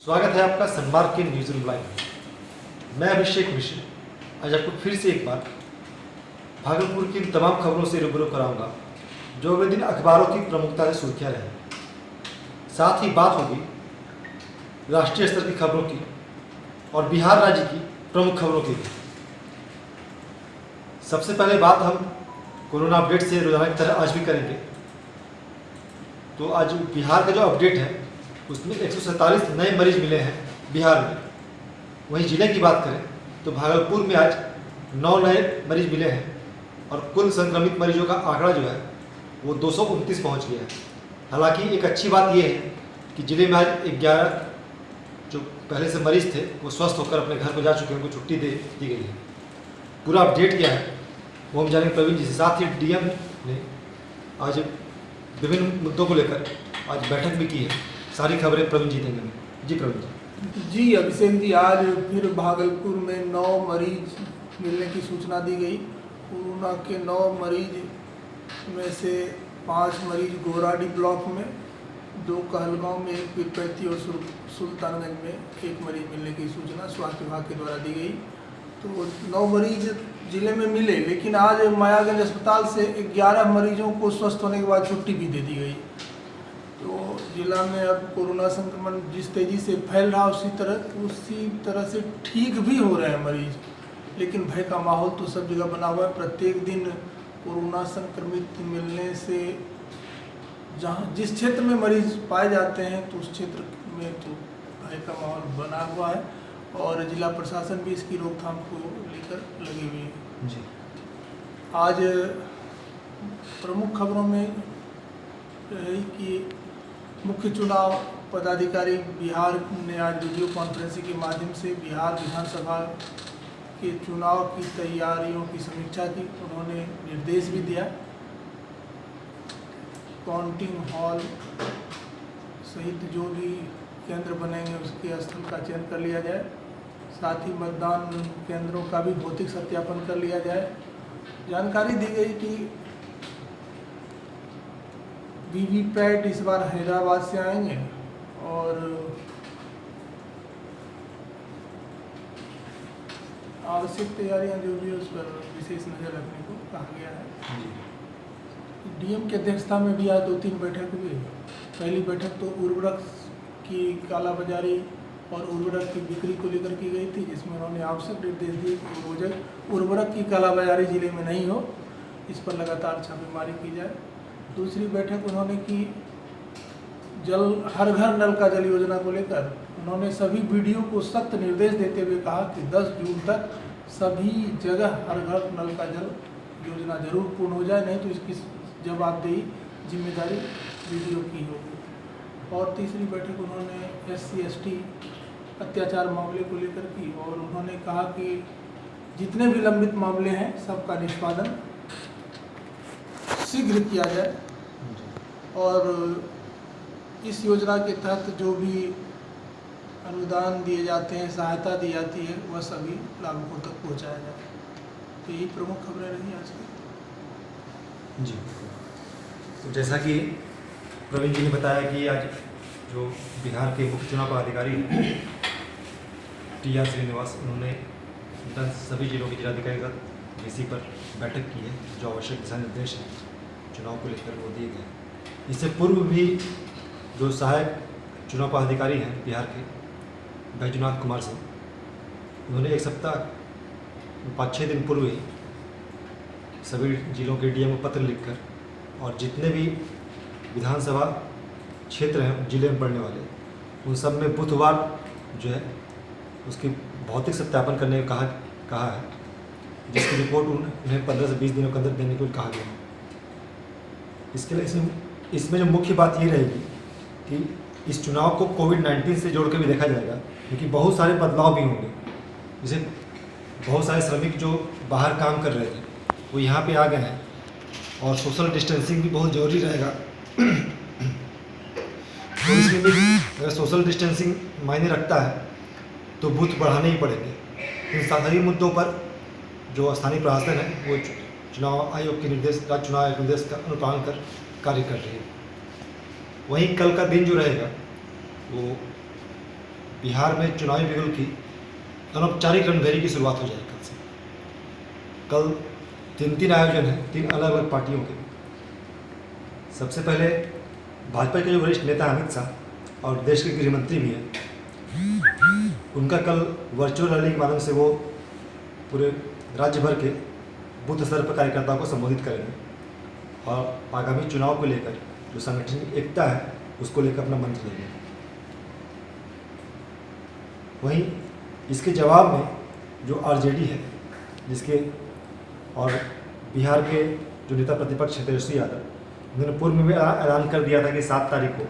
स्वागत है आपका सनमार्ग के न्यूज़ रूम लाइव में। मैं अभिषेक मिश्र आज आपको फिर से एक बार भागलपुर की तमाम खबरों से रूबरू कराऊंगा जो अगले दिन अखबारों की प्रमुखता से सुर्खियां रहे। साथ ही बात होगी राष्ट्रीय स्तर की खबरों की और बिहार राज्य की प्रमुख खबरों की भी। सबसे पहले बात हम कोरोना अपडेट से रोजाना की तरह आज भी करेंगे। तो आज बिहार का जो अपडेट है उसमें 147 नए मरीज मिले हैं बिहार में। वहीं जिले की बात करें तो भागलपुर में आज 9 नए मरीज मिले हैं और कुल संक्रमित मरीजों का आंकड़ा जो है वो 229 पहुंच गया है। हालांकि एक अच्छी बात यह है कि जिले में आज 11 जो पहले से मरीज थे वो स्वस्थ होकर अपने घर को जा चुके हैं, उनको छुट्टी दे दी गई है। पूरा अपडेट क्या है वो हम जानेंगे प्रवीण जी से। साथ ही डीएम ने आज विभिन्न मुद्दों को लेकर आज बैठक भी की है। सारी खबरें प्रवीण जी देंगे। जी प्रवीण जी अभिषेक जी, आज फिर भागलपुर में 9 मरीज मिलने की सूचना दी गई। कोरोना के 9 मरीज में से 5 मरीज गोराडी ब्लॉक में, 2 कहलगांव में, 1 पीरपैंती और सुल्तानगंज में 1 मरीज मिलने की सूचना स्वास्थ्य विभाग के द्वारा दी गई। तो 9 मरीज जिले में मिले, लेकिन आज मायागंज अस्पताल से 11 मरीजों को स्वस्थ होने के बाद छुट्टी भी दे दी गई। तो जिला में अब कोरोना संक्रमण जिस तेज़ी से फैल रहा उसी तरह से ठीक भी हो रहे हैं मरीज, लेकिन भय का माहौल तो सब जगह बना हुआ है। प्रत्येक दिन कोरोना संक्रमित मिलने से जिस क्षेत्र में मरीज पाए जाते हैं तो उस क्षेत्र में तो भय का माहौल बना हुआ है और जिला प्रशासन भी इसकी रोकथाम को लेकर लगी हुई है। जी आज प्रमुख खबरों में रही कि मुख्य चुनाव पदाधिकारी बिहार ने आज वीडियो कॉन्फ्रेंसिंग के माध्यम से बिहार विधानसभा के चुनाव की तैयारियों की समीक्षा की। उन्होंने निर्देश भी दिया काउंटिंग हॉल सहित जो भी केंद्र बनेंगे उसके स्थल का चयन कर लिया जाए। साथ ही मतदान केंद्रों का भी भौतिक सत्यापन कर लिया जाए। जानकारी दी गई कि वीवीपैट इस बार हैदराबाद से आएंगे और आवश्यक तैयारियां जो भी है उस पर विशेष नज़र रखने को कहा गया है। डीएम की अध्यक्षता में भी आज 2-3 बैठक हुई। पहली बैठक तो उर्वरक की कालाबाजारी और उर्वरक की बिक्री को लेकर की गई थी, जिसमें उन्होंने आवश्यक निर्देश दिए कि उर्वरक की कालाबाजारी जिले में नहीं हो, इस पर लगातार छापेमारी की जाए। दूसरी बैठक उन्होंने की हर घर नल का जल योजना को लेकर। उन्होंने सभी बीडीओ को सख्त निर्देश देते हुए कहा कि 10 जून तक सभी जगह हर घर नल का जल योजना जरूर पूर्ण हो जाए, नहीं तो इसकी जवाबदेही जिम्मेदारी बीडीओ की होगी। और तीसरी बैठक उन्होंने SC/ST अत्याचार मामले को लेकर की और उन्होंने कहा कि जितने भी लंबित मामले हैं सबका निष्पादन शीघ्र किया जाए और इस योजना के तहत जो भी अनुदान दिए जाते हैं, सहायता दी जाती है, वह सभी लाभुकों तक पहुंचाया जाए। तो यही प्रमुख खबरें रही आज की। जी तो जैसा कि प्रवीण जी ने बताया कि आज जो बिहार के मुख्य चुनाव पदाधिकारी TR श्रीनिवास, उन्होंने सभी जिलों के जिलाधिकारी के साथ इसी पर बैठक की है। जो आवश्यक दिशा निर्देश हैं चुनाव को लेकर वो दिए गए। इससे पूर्व भी जो सहायक चुनाव पदाधिकारी हैं बिहार के बैजूनाथ कुमार सिंह, उन्होंने 1 सप्ताह 5-6 दिन पूर्व ही सभी जिलों के डीएम को पत्र लिखकर और जितने भी विधानसभा क्षेत्र हैं जिले में पड़ने वाले उन सब में बुधवार जो है उसकी भौतिक सत्यापन करने को कहा है, जिसकी रिपोर्ट उन्हें 15 से 20 दिनों के अंदर देने को कहा गया है। इसके लिए इसमें जो मुख्य बात ये रहेगी कि इस चुनाव को कोविड-19 से जोड़ के भी देखा जाएगा, क्योंकि बहुत सारे बदलाव भी होंगे। जैसे बहुत सारे श्रमिक जो बाहर काम कर रहे थे वो यहाँ पे आ गए हैं और सोशल डिस्टेंसिंग भी बहुत ज़रूरी रहेगा। तो इसमें भी अगर सोशल डिस्टेंसिंग मायने रखता है तो बूथ बढ़ाने ही पड़ेंगे। इन सभी मुद्दों पर जो स्थानीय प्रशासन है वो चुनाव आयोग के निर्देश राज्य चुनाव आयोग के निर्देश का अनुपालन कर कार्य कर रही है। वहीं कल का दिन जो रहेगा वो बिहार में चुनावी बिगुल की अनौपचारिक रणभेरी की शुरुआत हो जाएगी कल से। कल 3 आयोजन हैं 3 अलग अलग पार्टियों के। सबसे पहले भाजपा के जो वरिष्ठ नेता अमित शाह और देश के गृह मंत्री भी हैं, उनका कल वर्चुअल रैली के माध्यम से वो पूरे राज्य भर के बूथ स्तर पर कार्यकर्ताओं को संबोधित करेंगे और आगामी चुनाव को लेकर जो सांगठनिक एकता है उसको लेकर अपना मंत्र देंगे। वहीं इसके जवाब में जो आरजेडी है, जिसके और बिहार के जो नेता प्रतिपक्ष है तेजस्वी यादव, उन्होंने पूर्व में भी ऐलान कर दिया था कि 7 तारीख को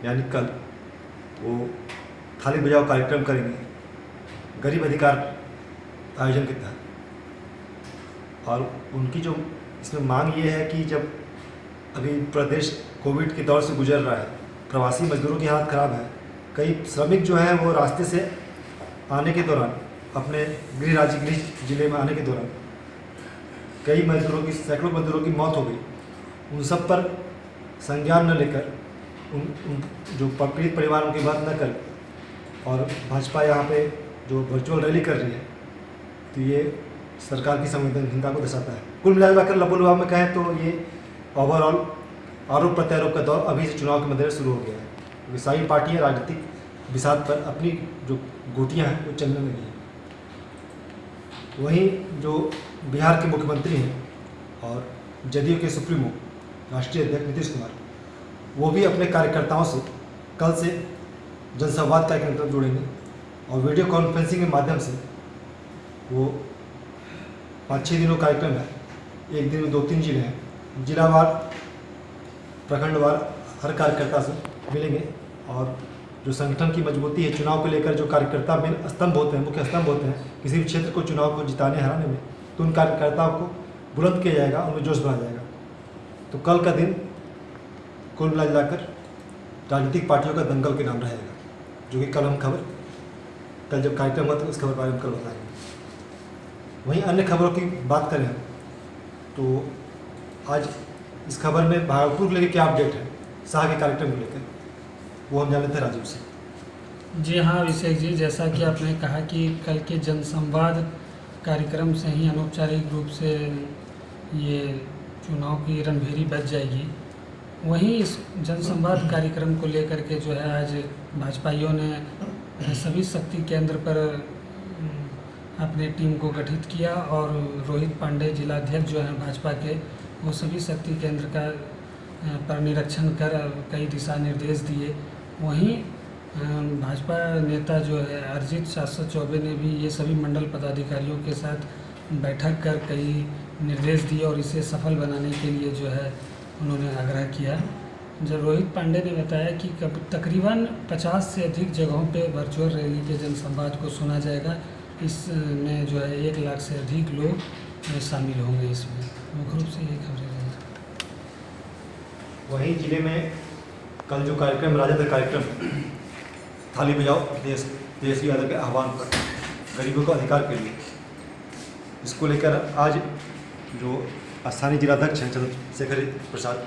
यानी कल वो थाली बजाओ कार्यक्रम करेंगे गरीब अधिकार आयोजन के तहत। और उनकी जो इसमें मांग ये है कि जब अभी प्रदेश कोविड के दौर से गुजर रहा है, प्रवासी मजदूरों की हालत ख़राब है, कई श्रमिक जो है वो रास्ते से आने के दौरान अपने गृह राज्य गृह जिले में आने के दौरान कई मजदूरों की सैकड़ों मजदूरों की मौत हो गई। उन सब पर संज्ञान न लेकर उन जो पीड़ित परिवार उनकी बात न कर और भाजपा यहाँ पे जो वर्चुअल रैली कर रही है, तो ये सरकार की संवेदनहीनता को दर्शाता है। कुल मिलाकर लबोलुआब में कहें तो ये ओवरऑल आरोप प्रत्यारोप का दौर अभी से चुनाव के मध्य शुरू हो गया है, क्योंकि सारी पार्टियाँ राजनीतिक बिसात पर अपनी जो गोटियाँ हैं वो चलने लगी हैं। वहीं जो बिहार के मुख्यमंत्री हैं और जदयू के सुप्रीमो राष्ट्रीय अध्यक्ष नीतीश कुमार, वो भी अपने कार्यकर्ताओं से कल से जनसंवाद कार्यक्रम की तरफ जुड़ेंगे और वीडियो कॉन्फ्रेंसिंग के माध्यम से वो 5-6 दिनों कार्यक्रम है, एक दिन में 2-3 जिले हैं, जिलावार प्रखंडवार हर कार्यकर्ता से मिलेंगे और जो संगठन की मजबूती है चुनाव को लेकर, जो कार्यकर्ता मेन स्तंभ होते हैं, मुख्य स्तंभ होते हैं किसी भी क्षेत्र को चुनाव को जिताने हराने में, तो उन कार्यकर्ताओं को बुलंद किया जाएगा, उनमें जोश बढ़ाया जाएगा। तो कल का दिन कुल मिलाकर राजनीतिक पार्टियों का दंगल के नाम रहेगा, जो कि कल हम खबर कल जब कार्यक्रम हुआ तो उस खबर के बारे में कल बताएंगे। वहीं अन्य खबरों की बात करें तो आज इस खबर में भागलपुर को लेकर क्या अपडेट है, शाह के कार्यक्रम को लेकर, वो हम जान लेते हैं राजीव से। जी हाँ अभिषेक जी, जैसा कि आपने कहा कि कल के जनसंवाद कार्यक्रम से ही अनौपचारिक रूप से ये चुनाव की रणभेरी बच जाएगी। वहीं इस जनसंवाद कार्यक्रम को लेकर के जो है आज भाजपाइयों ने सभी शक्ति केंद्र पर अपने टीम को गठित किया और रोहित पांडे जिलाध्यक्ष जो हैं भाजपा के, वो सभी शक्ति केंद्र का पर निरीक्षण कर कई दिशा निर्देश दिए। वहीं भाजपा नेता जो है अरिजीत शाश्वत चौबे ने भी ये सभी मंडल पदाधिकारियों के साथ बैठक कर कई निर्देश दिए और इसे सफल बनाने के लिए जो है उन्होंने आग्रह किया। जब रोहित पांडे ने बताया कि तकरीबन 50 से अधिक जगहों पे वर्चुअल रैली के जनसंवाद को सुना जाएगा। इसमें जो है 1 लाख से अधिक लोग शामिल होंगे। इसमें मुख्य रूप से ये खबरें रहेंगी। वहीं जिले में कल जो कार्यक्रम राजद कार्यक्रम थाली बजाओ तेजस्वी यादव के आह्वान पर गरीबों के अधिकार के लिए, इसको लेकर आज जो स्थानीय जिलाध्यक्ष हैं चंद्रशेखर प्रसाद,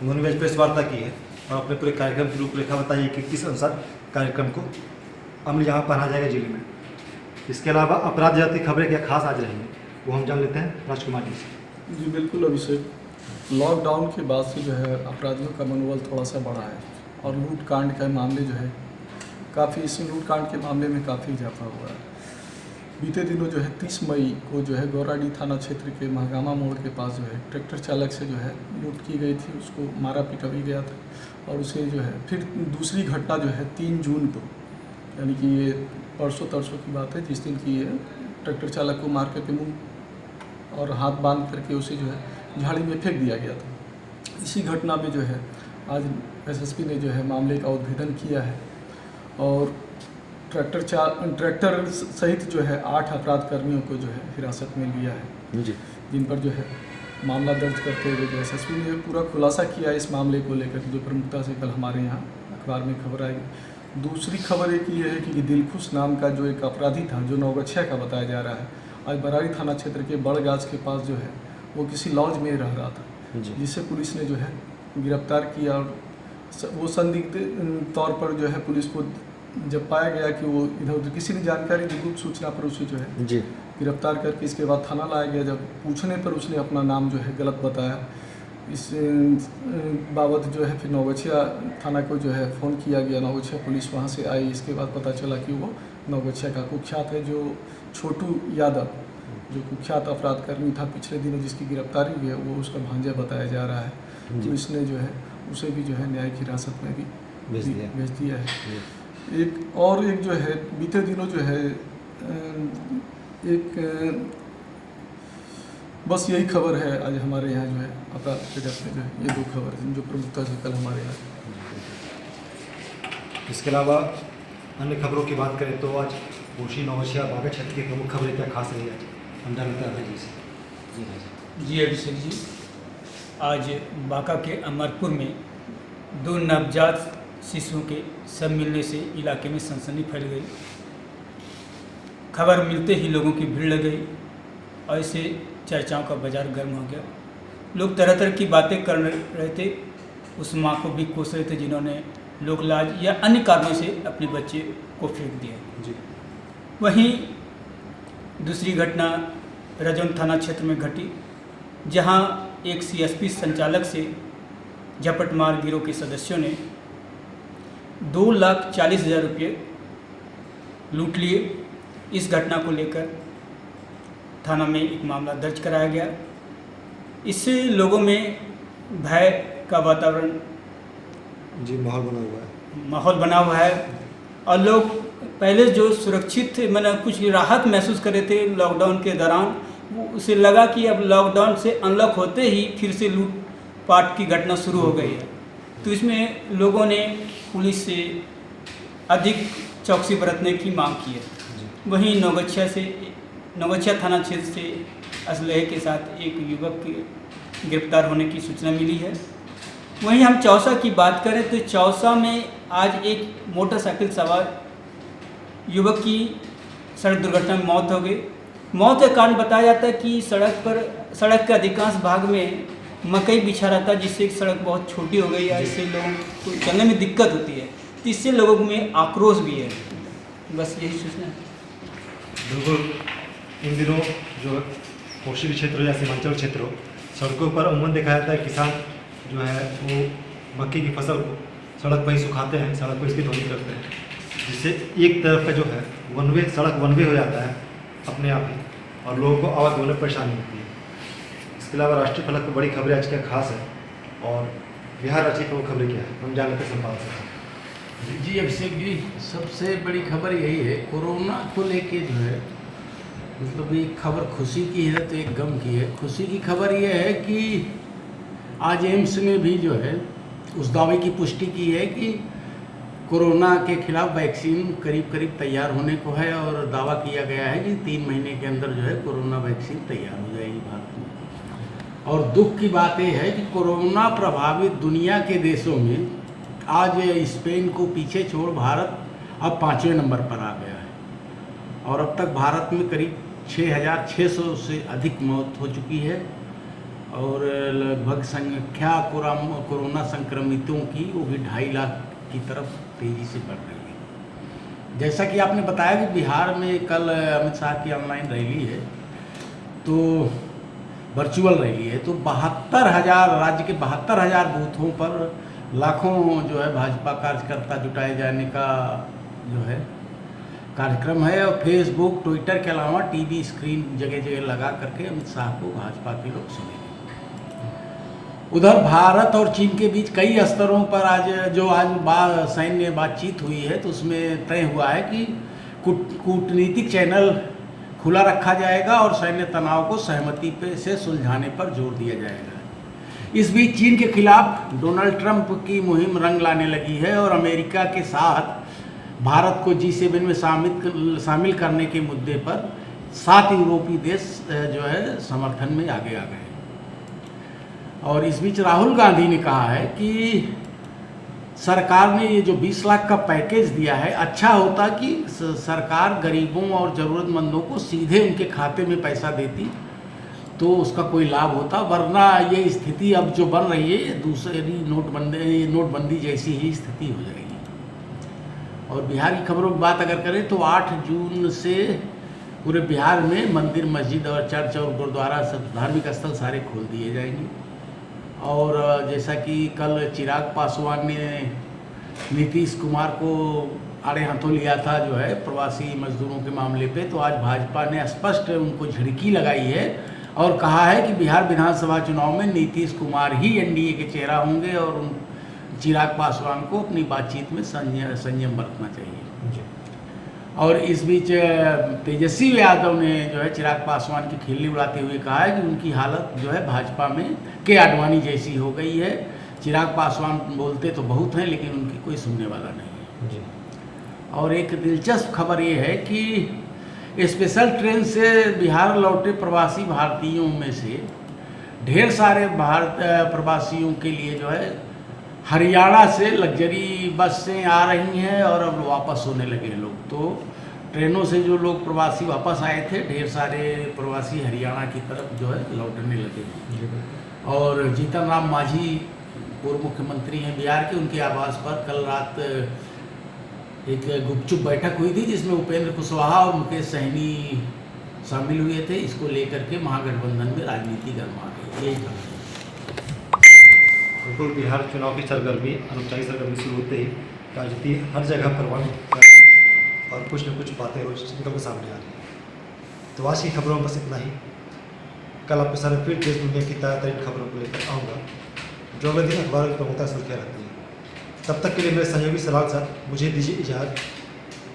उन्होंने भी प्रेस वार्ता की है और अपने पूरे कार्यक्रम की रूपरेखा बताई है कि किस अनुसार कार्यक्रम को अमल यहाँ पहना जाएगा जिले में। इसके अलावा अपराध जाति खबरें क्या खास आज रहेंगी, वो हम जान लेते हैं राजकुमार जी से। जी बिल्कुल अभिषेक, लॉकडाउन के बाद से जो है अपराधियों का मनोबल थोड़ा सा बढ़ा है और लूट कांड के मामले जो है काफ़ी, इस लूट कांड के मामले में काफ़ी इजाफा हुआ है। बीते दिनों जो है 30 मई को जो है गौराडी थाना क्षेत्र के महगामा मोड़ के पास जो है ट्रैक्टर चालक से जो है लूट की गई थी, उसको मारा पीटा भी गया था। और उसे जो है फिर दूसरी घटना जो है 3 जून को, यानी कि ये परसों तरसों की बात है, जिस दिन की ये ट्रैक्टर चालक को मार करके मुँह और हाथ बांध करके उसे जो है झाड़ी में फेंक दिया गया था। इसी घटना में जो है आज एसएसपी ने जो है मामले का उद्भेदन किया है और ट्रैक्टर सहित जो है 8 अपराध कर्मियों को जो है हिरासत में लिया है जी, जिन पर जो है मामला दर्ज करते हुए जो एसएसपी ने पूरा खुलासा किया इस मामले को लेकर, जो प्रमुखता से कल हमारे यहाँ अखबार में खबर आई। दूसरी खबर एक ये है कि दिलखुश नाम का जो एक अपराधी था, जो नौगछिया का बताया जा रहा है, आज बरारी थाना क्षेत्र के बड़गाछ के पास जो है वो किसी लॉज में रह रहा था, जिसे पुलिस ने जो है गिरफ्तार किया और वो संदिग्ध तौर पर जो है पुलिस को जब पाया गया कि वो इधर उधर किसी ने जानकारी दी, गुप्त सूचना पर उसे जो है जी गिरफ्तार करके इसके बाद थाना लाया गया। जब पूछने पर उसने अपना नाम जो है गलत बताया। इस बाबत जो है फिर नवगछिया थाना को जो है फ़ोन किया गया। नवगछिया पुलिस वहाँ से आई। इसके बाद पता चला कि वो नवगछिया का कुख्यात है, जो छोटू यादव, जो कुख्यात अपराधकर्मी था पिछले दिनों जिसकी गिरफ्तारी हुई है, वो उसका भांजा बताया जा रहा है। पुलिस ने जो है उसे भी जो है न्यायिक हिरासत में भी भेज दिया है। एक जो है बीते दिनों जो है बस यही खबर है आज हमारे यहाँ जो है अपराध के जगत में जो है ये 2 खबर हैं जो प्रमुखता से कल हमारे यहाँ। इसके अलावा अन्य खबरों की बात करें तो आज कोशी नवगछिया बागा क्षेत्र की प्रमुख खबरें क्या खास रही है? हम जानते हैं जी से। जी अभिषेक जी, आज बांका के अमरपुर में 2 नवजात शिशुओं के सब मिलने से इलाके में सनसनी फैल गई। खबर मिलते ही लोगों की भीड़ लग गई और इससे चर्चाओं का बाजार गर्म हो गया। लोग तरह तरह की बातें कर रहे थे। उस माँ को भी कोस रहे थे जिन्होंने लोकलाज या अन्य कारणों से अपने बच्चे को फेंक दिया। जी वहीं दूसरी घटना रजौन थाना क्षेत्र में घटी, जहां एक सीएसपी संचालक से झपटमार गिरोह के सदस्यों ने 2,40,000 रुपये लूट लिए। इस घटना को लेकर थाना में एक मामला दर्ज कराया गया। इससे लोगों में भय का वातावरण जी माहौल बना हुआ है और लोग पहले जो सुरक्षित थे, मैंने कुछ राहत महसूस कर रहे थे लॉकडाउन के दौरान, वो उसे लगा कि अब लॉकडाउन से अनलॉक होते ही फिर से लूटपाट की घटना शुरू हो गई है। तो इसमें लोगों ने पुलिस से अधिक चौकसी बरतने की मांग की है। वहीं नवगछिया थाना क्षेत्र से असलहे के साथ एक युवक के गिरफ्तार होने की सूचना मिली है। वहीं हम चौसा की बात करें तो चौसा में आज एक मोटरसाइकिल सवार युवक की सड़क दुर्घटना में मौत हो गई। मौत का कारण बताया जाता है कि सड़क के अधिकांश भाग में मकई बिछा रहता है, जिससे सड़क बहुत छोटी हो गई है। इससे लोगों को चलने में दिक्कत होती है, तो इससे लोगों में आक्रोश भी है। बस यही सूचना है। बिल्कुल इन दिनों जो कोशी क्षेत्र या सीमांचल क्षेत्र हो, सड़कों पर अमूमन देखा जाता है किसान जो है वो मक्की की फसल को सड़क पर ही सुखाते हैं, सड़क पर इसकी ढोनी करते हैं, जिससे एक तरफ का जो है सड़क वन वे हो जाता है अपने आप ही, और लोगों को आवागमन में परेशानी होती है। इसके अलावा राष्ट्रीय फलक पर बड़ी खबरें आज क्या खास है और बिहार राज्य की खबरें क्या है, हम जानते हैं संपादक से। जी अभिषेक जी, सबसे बड़ी खबर यही है, कोरोना को लेके जो है मतलब एक खबर खुशी की है तो एक गम की है। खुशी की खबर यह है कि आज एम्स ने भी जो है उस दावे की पुष्टि की है कि कोरोना के खिलाफ वैक्सीन करीब तैयार होने को है, और दावा किया गया है कि 3 महीने के अंदर जो है कोरोना वैक्सीन तैयार हो जाएगी भारत में। और दुख की बात यह है कि कोरोना प्रभावित दुनिया के देशों में आज स्पेन को पीछे छोड़ भारत अब 5वें नंबर पर आ गया है, और अब तक भारत में करीब 6,600 से अधिक मौत हो चुकी है, और लगभग संख्या कोरोना संक्रमितों की वो भी 2.5 लाख की तरफ तेज़ी से बढ़ रही है। जैसा कि आपने बताया कि बिहार में कल अमित शाह की ऑनलाइन रैली है, तो वर्चुअल रैली है, तो 72,000 राज्य के 72,000 बूथों पर लाखों जो है भाजपा कार्यकर्ता जुटाए जाने का जो है कार्यक्रम है, और फेसबुक ट्विटर के अलावा टीवी स्क्रीन जगह जगह लगा करके अमित शाह को भाजपा के लोग सुनेंगे। उधर भारत और चीन के बीच कई स्तरों पर आज सैन्य बातचीत हुई है, तो उसमें तय हुआ है कि कूटनीतिक चैनल खुला रखा जाएगा और सैन्य तनाव को सहमति से सुलझाने पर जोर दिया जाएगा। इस बीच चीन के खिलाफ डोनाल्ड ट्रंप की मुहिम रंग लाने लगी है, और अमेरिका के साथ भारत को G7 में शामिल करने के मुद्दे पर 7 यूरोपीय देश जो है समर्थन में आगे आ गए। और इस बीच राहुल गांधी ने कहा है कि सरकार ने ये जो 20 लाख का पैकेज दिया है, अच्छा होता कि सरकार गरीबों और ज़रूरतमंदों को सीधे उनके खाते में पैसा देती तो उसका कोई लाभ होता, वरना ये स्थिति अब जो बन रही है दूसरी नोटबंदी जैसी ही स्थिति हो जाएगी। और बिहार की खबरों की बात अगर करें तो 8 जून से पूरे बिहार में मंदिर, मस्जिद और चर्च और गुरुद्वारा, सब धार्मिक स्थल सारे खोल दिए जाएंगे। और जैसा कि कल चिराग पासवान ने नीतीश कुमार को आड़े हाथों लिया था जो है प्रवासी मजदूरों के मामले पे, तो आज भाजपा ने स्पष्ट उनको झिड़की लगाई है और कहा है कि बिहार विधानसभा चुनाव में नीतीश कुमार ही एनडीए के चेहरा होंगे और उन चिराग पासवान को अपनी बातचीत में संयम बरतना चाहिए। और इस बीच तेजस्वी यादव ने जो है चिराग पासवान की खिल्ली उड़ाते हुए कहा है कि उनकी हालत जो है भाजपा में के आडवाणी जैसी हो गई है। चिराग पासवान बोलते तो बहुत हैं लेकिन उनकी कोई सुनने वाला नहीं है। और एक दिलचस्प खबर ये है कि स्पेशल ट्रेन से बिहार लौटे प्रवासी भारतीयों में से ढेर सारे प्रवासियों के लिए जो है हरियाणा से लग्जरी बस से आ रही हैं और अब वापस होने लगे हैं लोग। तो ट्रेनों से जो लोग प्रवासी वापस आए थे, ढेर सारे प्रवासी हरियाणा की तरफ जो है लौटने लगे हैं। और जीतन राम मांझी पूर्व मुख्यमंत्री हैं बिहार के, उनके आवास पर कल रात एक गुपचुप बैठक हुई थी जिसमें उपेंद्र कुशवाहा और मुकेश सहनी शामिल हुए थे। इसको लेकर के महागठबंधन में राजनीति गर्मा गई। यही बिल्कुल बिहार चुनाव की सरगर्मी, अनौपचारिक सरगर्मी शुरू होते ही राजनीति हर जगह पर और कुछ न कुछ बातें रोज निकल के सामने आ रही हैं। तो आज की खबरों में बस इतना ही। कल आपके सामने फिर देश दुनिया की ताज़ा तरीन खबरों को लेकर आऊँगा जो अगले दिन अखबारों की प्रमुखता सुर्खियाँ रखती है। तब तक के लिए मेरे सहयोगी सलाल साहब मुझे दीजिए इजाज़त।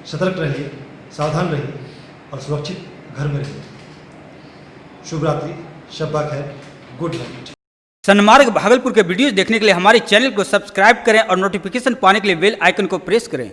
सतर्क रहिए, सावधान रहिए और सुरक्षित घर में रहिए। शुभ रात्रि, शब्बा खैर, गुड नाइट। सन्मार्ग भागलपुर के वीडियोस देखने के लिए हमारे चैनल को सब्सक्राइब करें और नोटिफिकेशन पाने के लिए बेल आइकन को प्रेस करें।